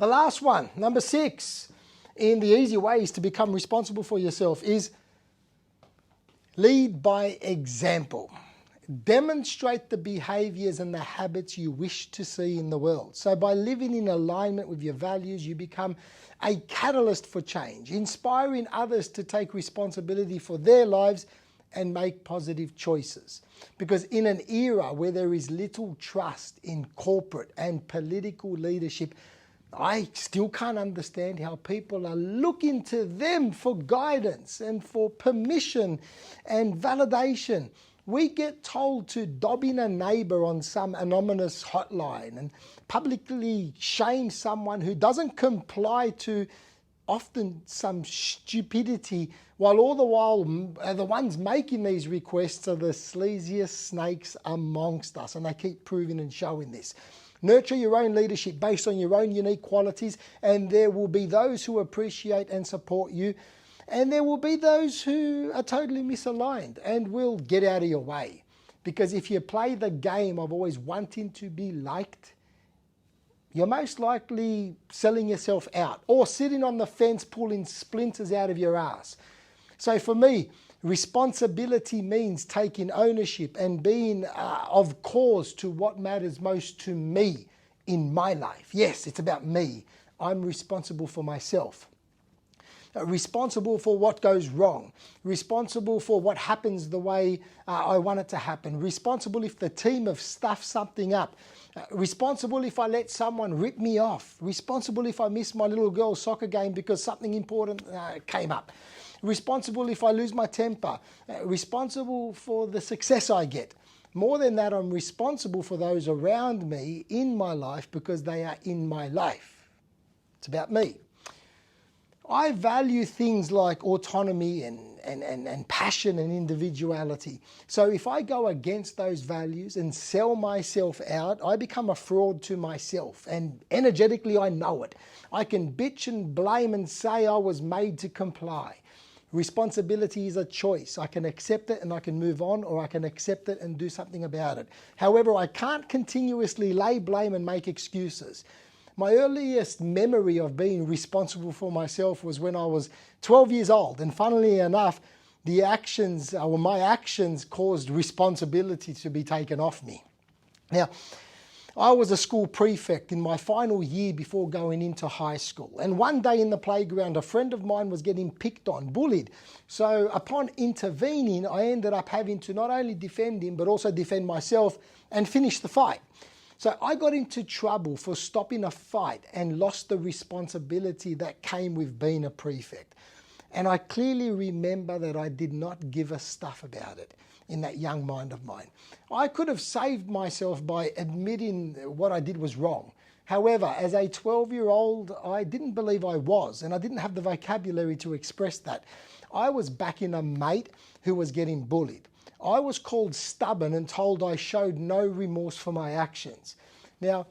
The last one, number 6, in the easy ways to become responsible for yourself is lead by example. Demonstrate the behaviors and the habits you wish to see in the world. So by living in alignment with your values, you become a catalyst for change, inspiring others to take responsibility for their lives and make positive choices. Because in an era where there is little trust in corporate and political leadership, I still can't understand how people are looking to them for guidance and for permission and validation. We get told to dob in a neighbour on some anonymous hotline and publicly shame someone who doesn't comply to often some stupidity, while all the while the ones making these requests are the sleaziest snakes amongst us, and they keep proving and showing this. Nurture your own leadership based on your own unique qualities, and there will be those who appreciate and support you, and there will be those who are totally misaligned and will get out of your way. Because if you play the game of always wanting to be liked, you're most likely selling yourself out or sitting on the fence pulling splinters out of your ass. So for me, responsibility means taking ownership and being of cause to what matters most to me in my life. Yes, it's about me. I'm responsible for myself. Responsible for what goes wrong, responsible for what happens the way I want it to happen, responsible if the team have stuffed something up, responsible if I let someone rip me off, responsible if I miss my little girl's soccer game because something important came up, responsible if I lose my temper, responsible for the success I get. More than that, I'm responsible for those around me in my life because they are in my life. It's about me. I value things like autonomy and passion and individuality. So if I go against those values and sell myself out, I become a fraud to myself. And energetically, I know it. I can bitch and blame and say I was made to comply. Responsibility is a choice. I can accept it and I can move on, or I can accept it and do something about it. However, I can't continuously lay blame and make excuses. My earliest memory of being responsible for myself was when I was 12 years old. And funnily enough, my actions caused responsibility to be taken off me. Now, I was a school prefect in my final year before going into high school. And one day in the playground, a friend of mine was getting picked on, bullied. So upon intervening, I ended up having to not only defend him, but also defend myself and finish the fight. So I got into trouble for stopping a fight and lost the responsibility that came with being a prefect. And I clearly remember that I did not give a stuff about it in that young mind of mine. I could have saved myself by admitting what I did was wrong. However, as a 12-year-old, I didn't believe I was, and I didn't have the vocabulary to express that. I was backing a mate who was getting bullied. I was called stubborn and told I showed no remorse for my actions. Now,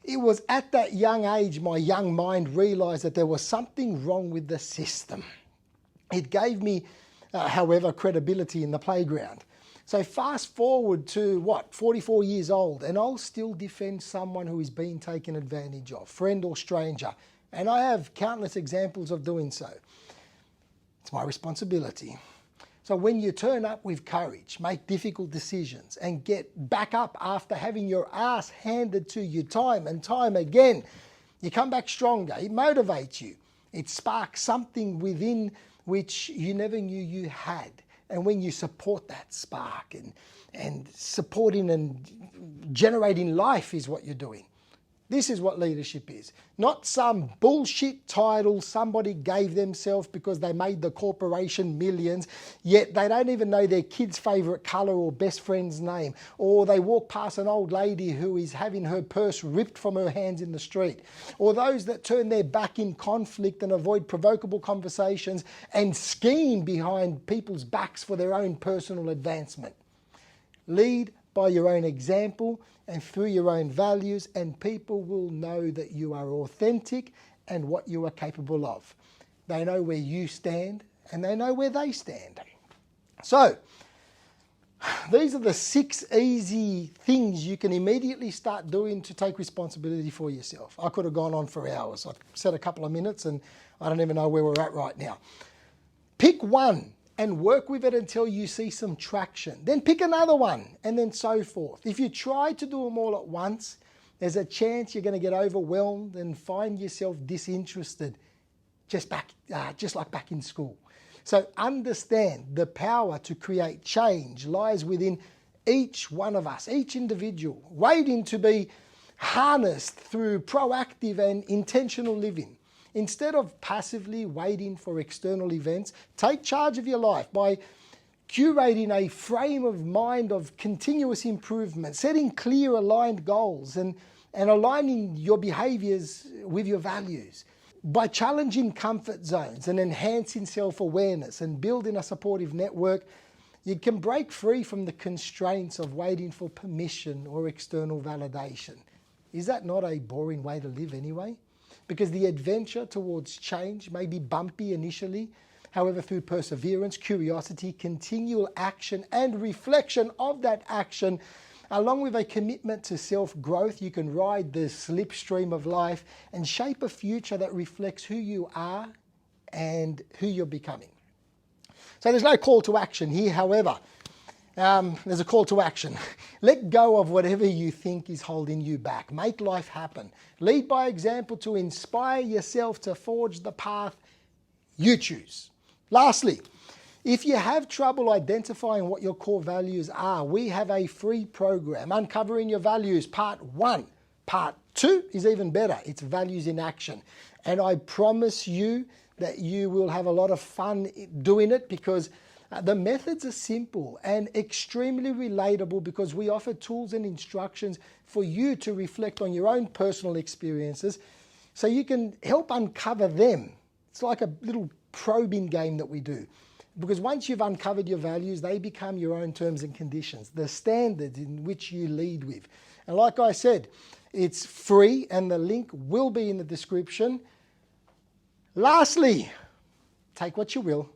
it was at that young age my young mind realised that there was something wrong with the system. It gave me, however, credibility in the playground. So fast forward to 44 years old, and I'll still defend someone who is being taken advantage of, friend or stranger. And I have countless examples of doing so. It's my responsibility. So when you turn up with courage, make difficult decisions, and get back up after having your ass handed to you time and time again, you come back stronger. It motivates you. It sparks something within which you never knew you had. And when you support that spark and supporting and generating life is what you're doing. This is what leadership is. Not some bullshit title somebody gave themselves because they made the corporation millions, yet they don't even know their kid's favourite colour or best friend's name. Or they walk past an old lady who is having her purse ripped from her hands in the street. Or those that turn their back in conflict and avoid provocable conversations and scheme behind people's backs for their own personal advancement. Lead by your own example and through your own values, and people will know that you are authentic and what you are capable of. They know where you stand and they know where they stand. So, These are the 6 easy things you can immediately start doing to take responsibility for yourself. I could have gone on for hours. I said a couple of minutes and I don't even know where we're at right now. Pick one and work with it until you see some traction. Then pick another one and then so forth. If you try to do them all at once, there's a chance you're going to get overwhelmed and find yourself disinterested, just like back in school. So understand the power to create change lies within each one of us, each individual, waiting to be harnessed through proactive and intentional living. Instead of passively waiting for external events, take charge of your life by curating a frame of mind of continuous improvement, setting clear aligned goals and aligning your behaviors with your values. By challenging comfort zones and enhancing self-awareness and building a supportive network, you can break free from the constraints of waiting for permission or external validation. Is that not a boring way to live anyway? Because the adventure towards change may be bumpy initially. However, through perseverance, curiosity, continual action and reflection of that action, along with a commitment to self-growth, you can ride the slipstream of life and shape a future that reflects who you are and who you're becoming. So there's no call to action here, however. There's a call to action. Let go of whatever you think is holding you back. Make life happen. Lead by example to inspire yourself to forge the path you choose. Lastly, if you have trouble identifying what your core values are, we have a free program, Uncovering Your Values, Part 1. Part 2 is even better. It's Values in Action. And I promise you that you will have a lot of fun doing it because the methods are simple and extremely relatable because we offer tools and instructions for you to reflect on your own personal experiences so you can help uncover them. It's like a little probing game that we do. Because once you've uncovered your values, they become your own terms and conditions, the standards in which you lead with. And like I said, it's free and the link will be in the description. Lastly, take what you will,